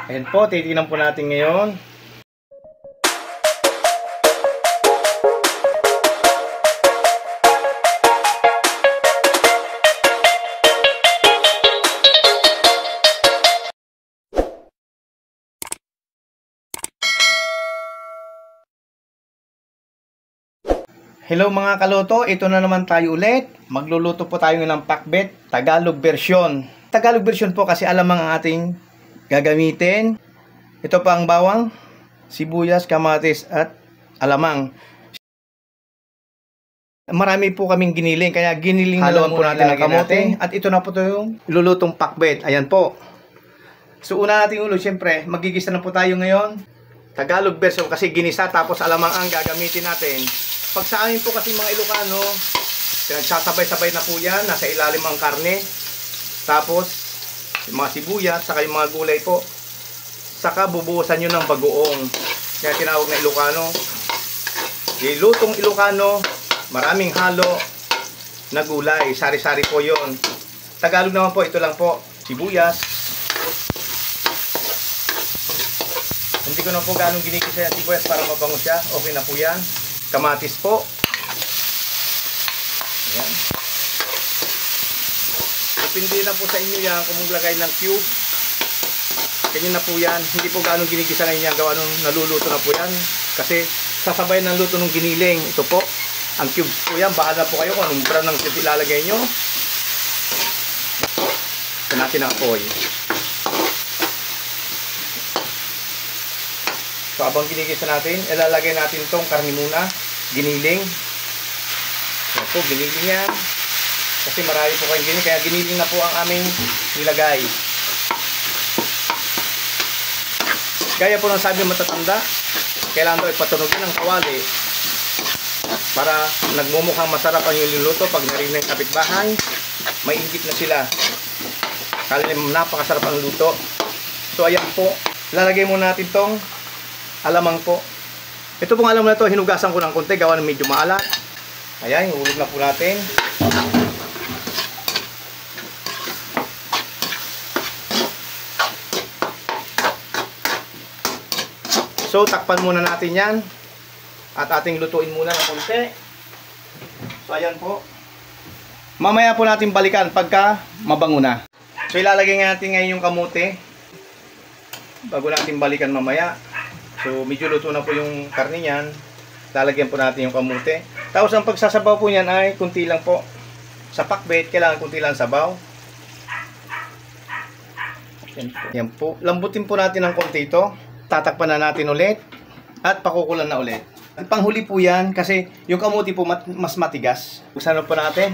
Ayan po, titignan po natin ngayon. Hello mga kaloto, ito na naman tayo ulit. Magluluto po tayo ng pakbet, Tagalog version. Tagalog version po kasi alamang ang ating gagamitin. Ito pa ang bawang, sibuyas, kamatis at alamang. Marami po kaming giniling, kaya giniling na lang po natin ang kamote. At ito na po ito yung lulutong pakbet. Ayan po. So una nating ulo, siyempre, magigisa na po tayo ngayon. Tagalog version kasi ginisa tapos alamang ang gagamitin natin. Pag sa amin po kasi mga Ilocano, nagsasabay-sabay na po yan, nasa ilalim ang karne. Tapos, yung mga sibuyas, saka yung mga gulay po. Saka bubuhusan nyo ng bagoong. Kaya tinawag na Ilocano. Lutong Ilocano, maraming halo na gulay. Sari-sari po yon. Tagalog naman po, ito lang po. Sibuyas. Hindi ko na po ganong ginikisa yung sibuyas para mabango siya. Okay na po yan. Kamatis po. Ayan. Depende na po sa inyo yan kung maglagay ng cube. Ganyan na po yan. Hindi po gaano ginigisa ngayon yan. Gawa nung naluluto na po yan. Kasi sasabay ng luto ng giniling. Ito po. Ang cubes po yan. Bahala po kayo kung anong brand ng cube ilalagay nyo. Ito natin ang oil. So, abang ginigisa natin, ilalagay natin itong karne muna, giniling. Yan po, giniling yan. Kasi marami po kayong giniling, kaya giniling na po ang aming nilagay. Gaya po ng sabi matatanda, kailangan daw ipatunogin ng kawali para nagmumukhang masarap ang yung niluto. Pag narinig ng kapitbahay, may ingit na sila. Kala napakasarap ang luto. So, ayan po, lalagay muna natin itong alamang po. Ito pong alamang na ito, hinugasan ko ng konti, gawa ng medyo maalat. Ayan, ihulog na po natin. So, takpan muna natin yan. At ating lutuin muna ng konti. So, ayan po. Mamaya po natin balikan pagka mabango na. So, ilalagay natin ngayon yung kamote. Bago natin balikan mamaya. So, medyo luto na po yung karne niyan. Lalagyan po natin yung kamote. Tapos, ang pagsasabaw po niyan ay kunti lang po. Sa pakbet, kailangan kunti lang sabaw. Yan po. Lambutin po natin ng konti ito. Tatakpan na natin ulit. At pakukulan na ulit. At panghuli po yan kasi yung kamote po mas matigas. Buksan na po natin.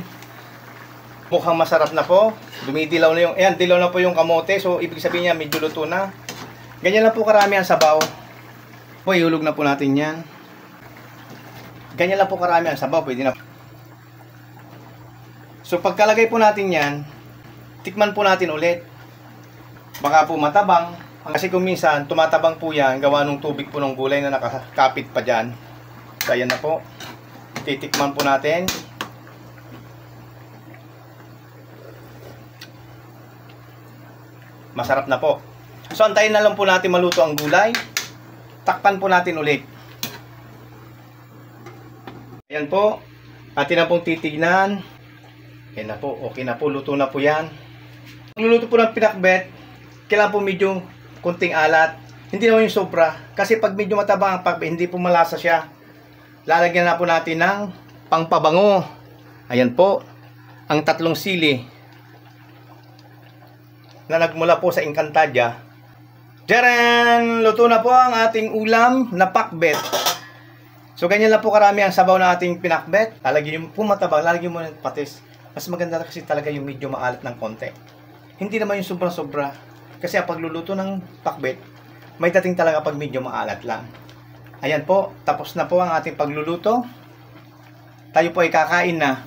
Mukhang masarap na po. Dumidilaw na yung, ayan, dilaw na po yung kamote. So, ibig sabihin niya, medyo luto na. Ganyan lang po karami ang sabaw. Po, ihulog na po natin yan. Ganyan lang po karami ang sabaw. Pwede na. So, pagkalagay po natin yan, tikman po natin ulit. Baka po matabang. Kasi kung minsan, tumatabang po yan, gawa ng tubig po ng gulay na nakakapit pa dyan. So, ayan na po. Titikman po natin. Masarap na po. So, antayin na lang po natin maluto ang gulay. Takpan po natin ulit. Ayan po. Atin na pong titignan. Ayan na po. Okay na po. Luto na po yan. Luluto po ng pinakbet. Kailangan po medyo kunting alat. Hindi naman yung sobra. Kasi pag medyo matabang ang pakbet, hindi po malasa siya. Lalagyan na po natin ng pangpabango. Ayan po. Ang 3 sili. Na nagmula po sa Encantadia. Diyan! Luto na po ang ating ulam na pakbet. So, ganyan lang po karami ang sabaw na ating pinakbet. Lalagyan mo po matabang, lalagyan mo ng patis. Mas maganda kasi talaga yung medyo maalat ng konti. Hindi naman yung sobra-sobra. Kasi ang pagluluto ng pakbet, may dating talaga pag medyo maalat lang. Ayan po, tapos na po ang ating pagluluto. Tayo po ay kakain na.